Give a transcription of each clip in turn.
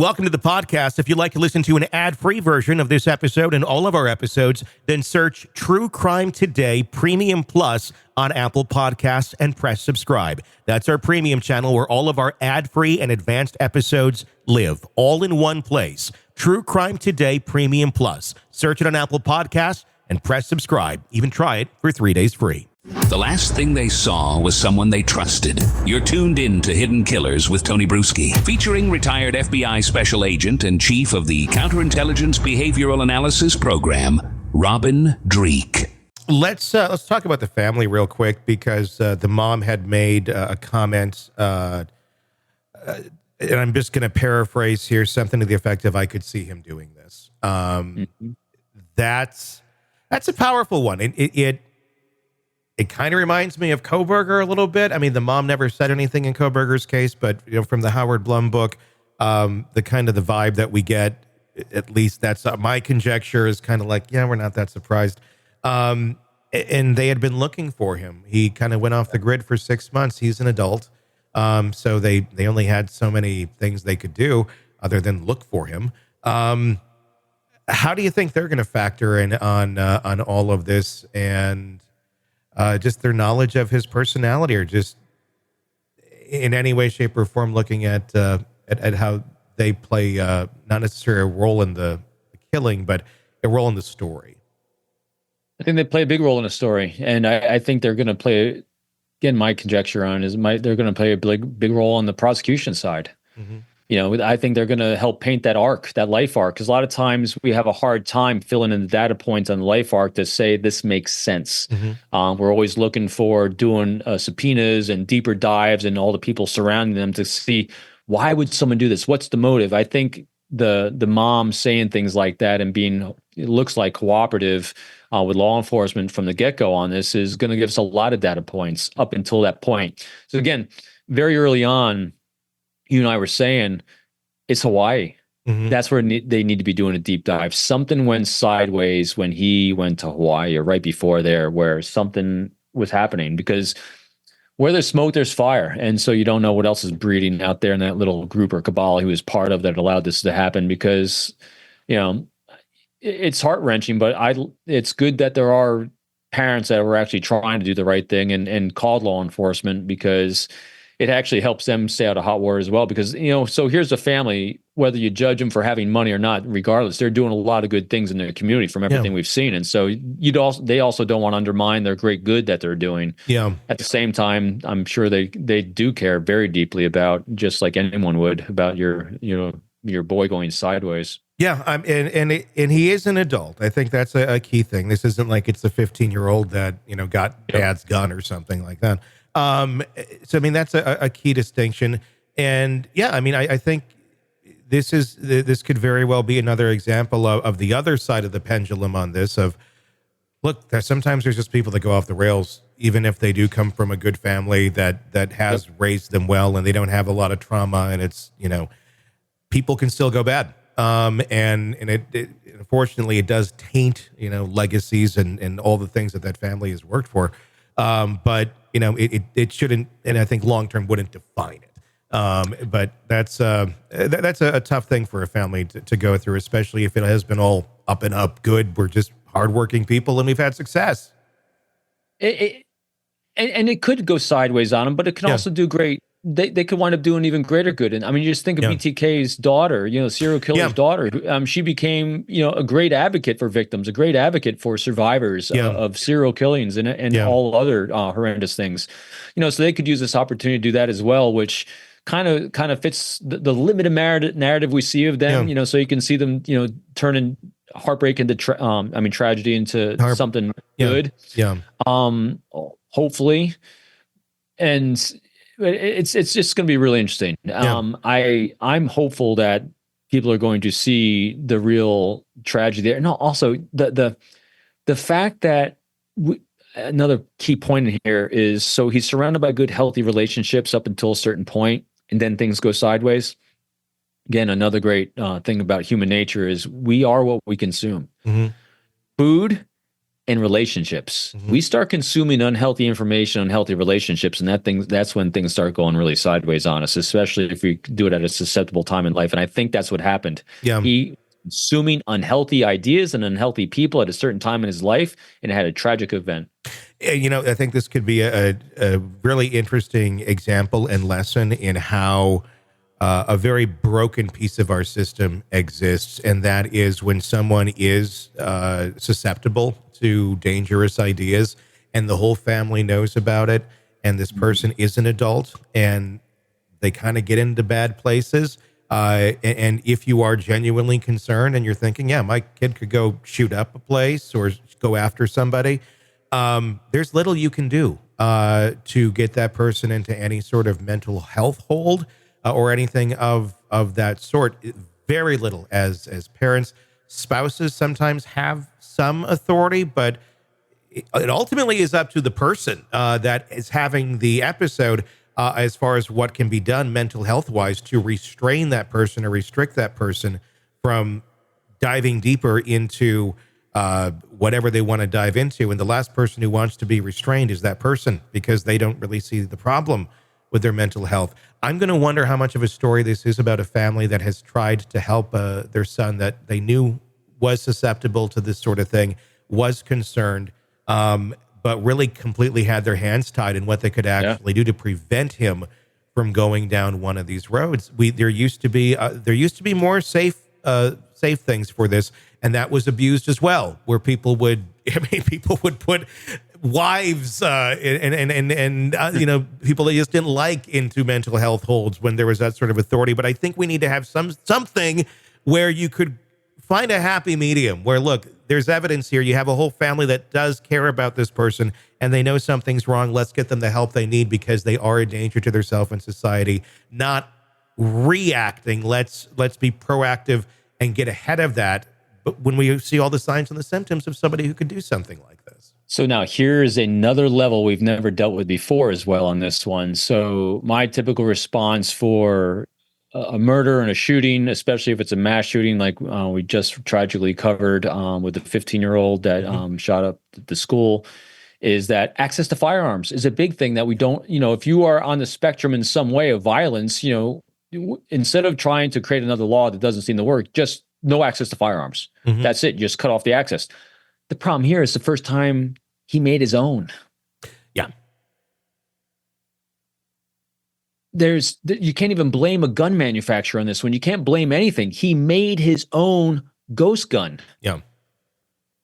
Welcome to the podcast. If you'd like to listen to an ad-free version of this episode and all of our episodes, then search True Crime Today Premium Plus on Apple Podcasts and press subscribe. That's our premium channel where all of our ad-free and advanced episodes live, all in one place. True Crime Today Premium Plus. Search it on Apple Podcasts and press subscribe. Even try it for 3 days free. The last thing they saw was someone they trusted. You're tuned in to Hidden Killers with Tony Bruschi, featuring retired FBI Special Agent and Chief of the Counterintelligence Behavioral Analysis Program, Robin Dreeke. Let's talk about the family real quick because the mom had made a comment, and I'm just going to paraphrase here, something to the effect of, "I could see him doing this." That's a powerful one. It kind of reminds me of Kohberger a little bit. I mean, the mom never said anything in Kohberger's case, but from the Howard Blum book, the kind of the vibe that we get, at least that's my conjecture, is kind of like, yeah, we're not that surprised. And they had been looking for him. He kind of went off the grid for 6 months. He's an adult, so they only had so many things they could do other than look for him. How do you think they're going to factor in on all of this and just their knowledge of his personality, or just in any way, shape, or form looking at how they play not necessarily a role in the killing, but a role in the story? I think they play a big role in the story, and I think they're going to play. Again, my conjecture on is they're going to play a big role on the prosecution side. Mm-hmm. I think they're going to help paint that arc, that life arc, because a lot of times we have a hard time filling in the data points on the life arc to say this makes sense. Mm-hmm. We're always looking for doing subpoenas and deeper dives and all the people surrounding them to see, why would someone do this? What's the motive? I think the mom saying things like that and being, it looks like, cooperative with law enforcement from the get-go on this is going to give us a lot of data points up until that point. So again, very early on, you and I were saying, it's Hawaii. Mm-hmm. That's where they need to be doing a deep dive. Something went sideways when he went to Hawaii, or right before there, where something was happening, because where there's smoke, there's fire. And so you don't know what else is breeding out there in that little group or cabal he was part of that allowed this to happen, because, it's heart-wrenching, but it's good that there are parents that were actually trying to do the right thing and called law enforcement, because it actually helps them stay out of hot water as well. Because, so here's a family, whether you judge them for having money or not, regardless, they're doing a lot of good things in their community from everything we've seen. And so they also don't want to undermine their great good that they're doing. Yeah. At the same time, I'm sure they do care very deeply about, just like anyone would, about your boy going sideways. Yeah, and he is an adult. I think that's a key thing. This isn't like it's a 15-year-old that got dad's gun or something like that. So I mean, that's a key distinction. And yeah, I mean, I think this could very well be another example of the other side of the pendulum on this. Of, look, sometimes there's just people that go off the rails, even if they do come from a good family that has raised them well, and they don't have a lot of trauma, and it's people can still go bad. And it unfortunately, it does taint, legacies and all the things that family has worked for. But it shouldn't, and I think long-term wouldn't define it. But that's a tough thing for a family to go through, especially if it has been all up and up good. We're just hardworking people and we've had success. And it could go sideways on them, but it can also do great. They could wind up doing even greater good. And I mean, you just think of BTK's daughter, serial killer's daughter. She became, a great advocate for victims, a great advocate for survivors of serial killings and all other horrendous things. So they could use this opportunity to do that as well, which kind of fits the limited narrative we see of them. So you can see them, turning heartbreak into tragedy into something good. Hopefully, and it's just going to be really interesting. I'm hopeful that people are going to see the real tragedy there. No, also the fact that another key point in here is, so he's surrounded by good, healthy relationships up until a certain point, and then things go sideways. Again, another great thing about human nature is we are what we consume. Mm-hmm. Food and relationships. We start consuming unhealthy information, unhealthy relationships, and that's when things start going really sideways on us, especially if we do it at a susceptible time in life. And I think that's what happened. Yeah. He consuming unhealthy ideas and unhealthy people at a certain time in his life, and it had a tragic event. I think this could be a really interesting example and lesson in how a very broken piece of our system exists, and that is when someone is susceptible to dangerous ideas and the whole family knows about it, and this person is an adult and they kind of get into bad places. And if you are genuinely concerned and you're thinking, yeah, my kid could go shoot up a place or go after somebody, there's little you can do to get that person into any sort of mental health hold or anything of that sort. Very little as parents. Spouses sometimes have some authority, but it ultimately is up to the person that is having the episode as far as what can be done mental health wise to restrain that person or restrict that person from diving deeper into whatever they want to dive into. And the last person who wants to be restrained is that person, because they don't really see the problem with their mental health. I'm going to wonder how much of a story this is about a family that has tried to help their son that they knew was susceptible to this sort of thing, was concerned, but really completely had their hands tied in what they could actually do to prevent him from going down one of these roads. There used to be more safe things for this, and that was abused as well, where people would put wives and people they just didn't like into mental health holds when there was that sort of authority. But I think we need to have something where you could find a happy medium where, look, there's evidence here. You have a whole family that does care about this person and they know something's wrong. Let's get them the help they need because they are a danger to themselves and society, not reacting. Let's be proactive and get ahead of that. But when we see all the signs and the symptoms of somebody who could do something like this. So now here's another level we've never dealt with before as well on this one. So my typical response for a murder and a shooting, especially if it's a mass shooting like we just tragically covered with the 15-year-old that shot up the school, is that access to firearms is a big thing that we don't, if you are on the spectrum in some way of violence, instead of trying to create another law that doesn't seem to work, just no access to firearms. That's it. Just cut off the access. The problem here is the first time he made his own. Yeah. You can't even blame a gun manufacturer on this one. You can't blame anything. He made his own ghost gun. Yeah.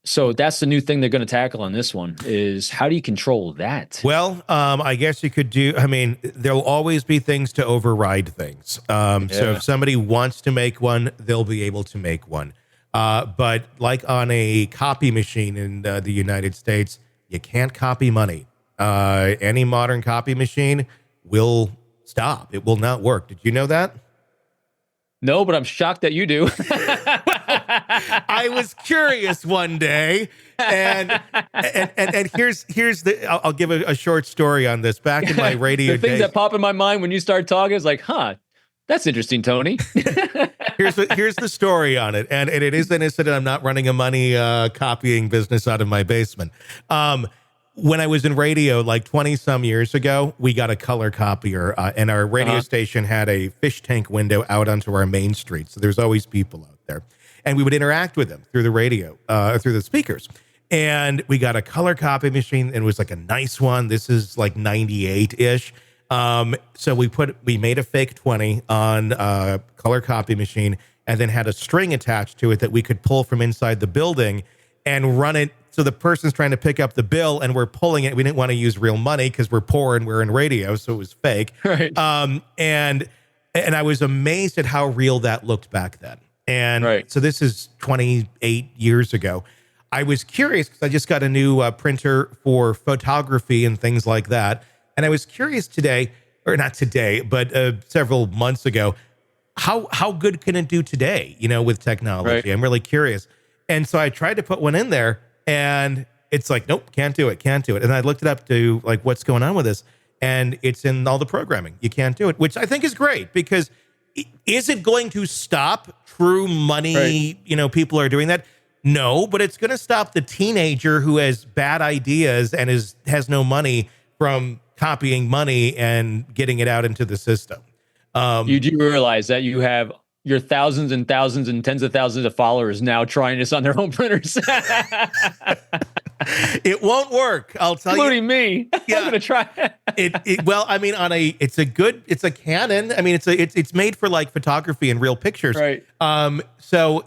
So that's the new thing they're going to tackle on this one is how do you control that? Well, I guess you could there'll always be things to override things. So if somebody wants to make one, they'll be able to make one. But like on a copy machine in the United States, you can't copy money. Any modern copy machine will stop. It will not work. Did you know that? No, but I'm shocked that you do. I was curious one day, and here's the. I'll give a short story on this. Back in my radio the things days, that pop in my mind when you start talking is like, that's interesting, Tony. here's the story on it, and it is an incident. I'm not running a money copying business out of my basement. When I was in radio like 20 some years ago, we got a color copier and our radio station had a fish tank window out onto our main street. So there's always people out there and we would interact with them through the radio, through the speakers. And we got a color copy machine and it was like a nice one. This is like 98 ish. So we made a fake 20 on a color copy machine and then had a string attached to it that we could pull from inside the building and run it. So the person's trying to pick up the bill and we're pulling it. We didn't want to use real money because we're poor and we're in radio. So it was fake. Right. And I was amazed at how real that looked back then. And so this is 28 years ago. I was curious because I just got a new printer for photography and things like that. And I was curious today, or not today, but several months ago, how good can it do today, with technology? Right. I'm really curious. And so I tried to put one in there and it's like, nope, can't do it. And I looked it up to like, what's going on with this? And it's in all the programming. You can't do it, which I think is great because is it going to stop true money? Right. People are doing that. No, but it's going to stop the teenager who has bad ideas and has no money from copying money and getting it out into the system. You do realize that you have your thousands and thousands and tens of thousands of followers now trying this on their own printers. It won't work. I'll tell Including you. me. Yeah. I'm going to try. Well, I mean, it's a Canon. I mean, it's made for like photography and real pictures. Right. So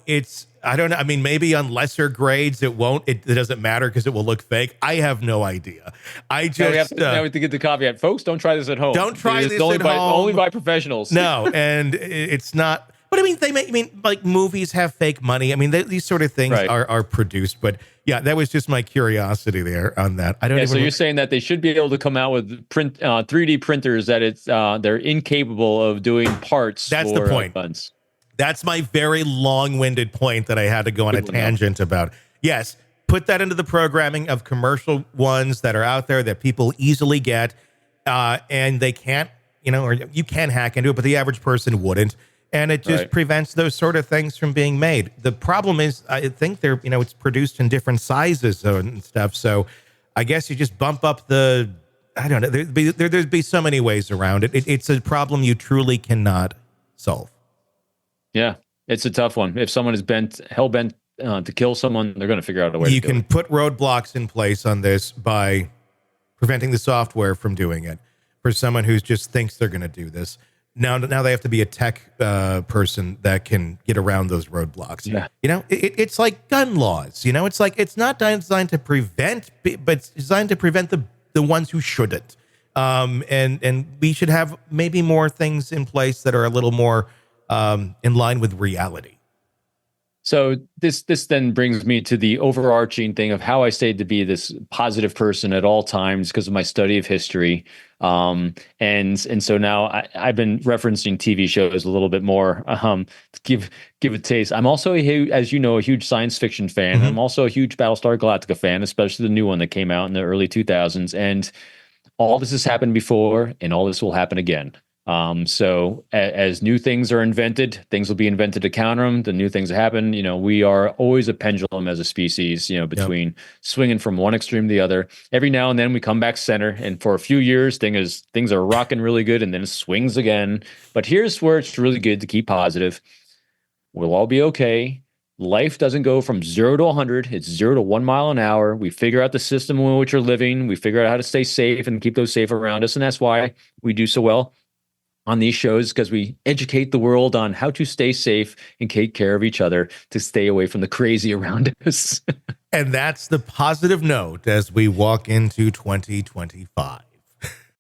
I don't know. I mean, maybe on lesser grades, it doesn't matter because it will look fake. I have no idea. Now we have to get the caveat. Folks, don't try this at home. Don't try this only at by, home. Only by professionals. No, and it's not. But I mean, like movies have fake money. I mean, these sort of things are produced. But yeah, that was just my curiosity there on that. I don't. So you're saying that they should be able to come out with 3D printers that they're incapable of doing parts. That's for the point. Guns. That's my very long-winded point that I had to go on a tangent about. Yes, put that into the programming of commercial ones that are out there that people easily get, and they can't, or you can hack into it, but the average person wouldn't. And it just prevents those sort of things from being made. The problem is, I think it's produced in different sizes and stuff. So I guess you just bump up I don't know. There'd be so many ways around it. It's a problem you truly cannot solve. Yeah, it's a tough one. If someone is hell-bent to kill someone, they're going to figure out a way You can put roadblocks in place on this by preventing the software from doing it. For someone who just thinks they're going to do this. Now they have to be a tech person that can get around those roadblocks. Yeah. It's like gun laws. It's like it's not designed to prevent, but it's designed to prevent the ones who shouldn't. And we should have maybe more things in place that are a little more in line with reality. So this then brings me to the overarching thing of how I stayed to be this positive person at all times because of my study of history. And so now I've been referencing TV shows a little bit more to give a taste. I'm also, as you know, a huge science fiction fan. Mm-hmm. I'm also a huge Battlestar Galactica fan, especially the new one that came out in the early 2000s. And all this has happened before, and all this will happen again. So as new things are invented, things will be invented to counter them. The new things that happen, we are always a pendulum as a species, between swinging from one extreme to the other. Every now and then we come back center, and for a few years, things are rocking really good, and then it swings again. But here's where it's really good to keep positive. We'll all be okay. Life doesn't go from 0 to 100. It's 0 to 1 mile an hour. We figure out the system in which we're living. We figure out how to stay safe and keep those safe around us. And that's why we do so well on these shows, because we educate the world on how to stay safe and take care of each other to stay away from the crazy around us. And that's the positive note as we walk into 2025.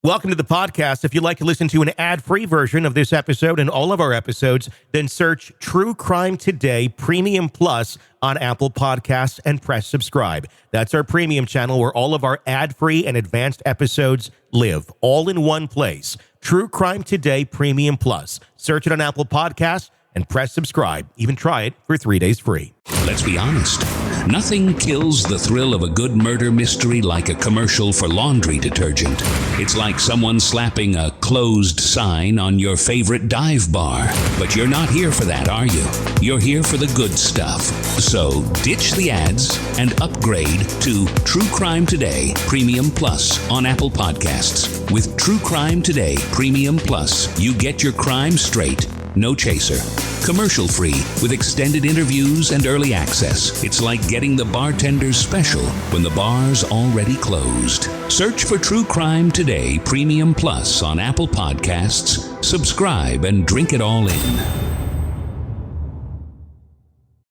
Welcome to the podcast. If you'd like to listen to an ad-free version of this episode and all of our episodes, then search True Crime Today Premium Plus on Apple Podcasts and press subscribe. That's our premium channel where all of our ad-free and advanced episodes live, all in one place. True Crime Today Premium Plus. Search it on Apple Podcasts and press subscribe. Even try it for 3 days free. Let's be honest. Nothing kills the thrill of a good murder mystery like a commercial for laundry detergent. It's like someone slapping a closed sign on your favorite dive bar. But you're not here for that, are you? You're here for the good stuff. So ditch the ads and upgrade to True Crime Today Premium Plus on Apple Podcasts. With True Crime Today Premium Plus, you get your crime straight. No chaser. Commercial free with extended interviews and early access. It's like getting the bartender's special when the bar's already closed. Search for True Crime Today Premium Plus on Apple Podcasts. Subscribe and drink it all in.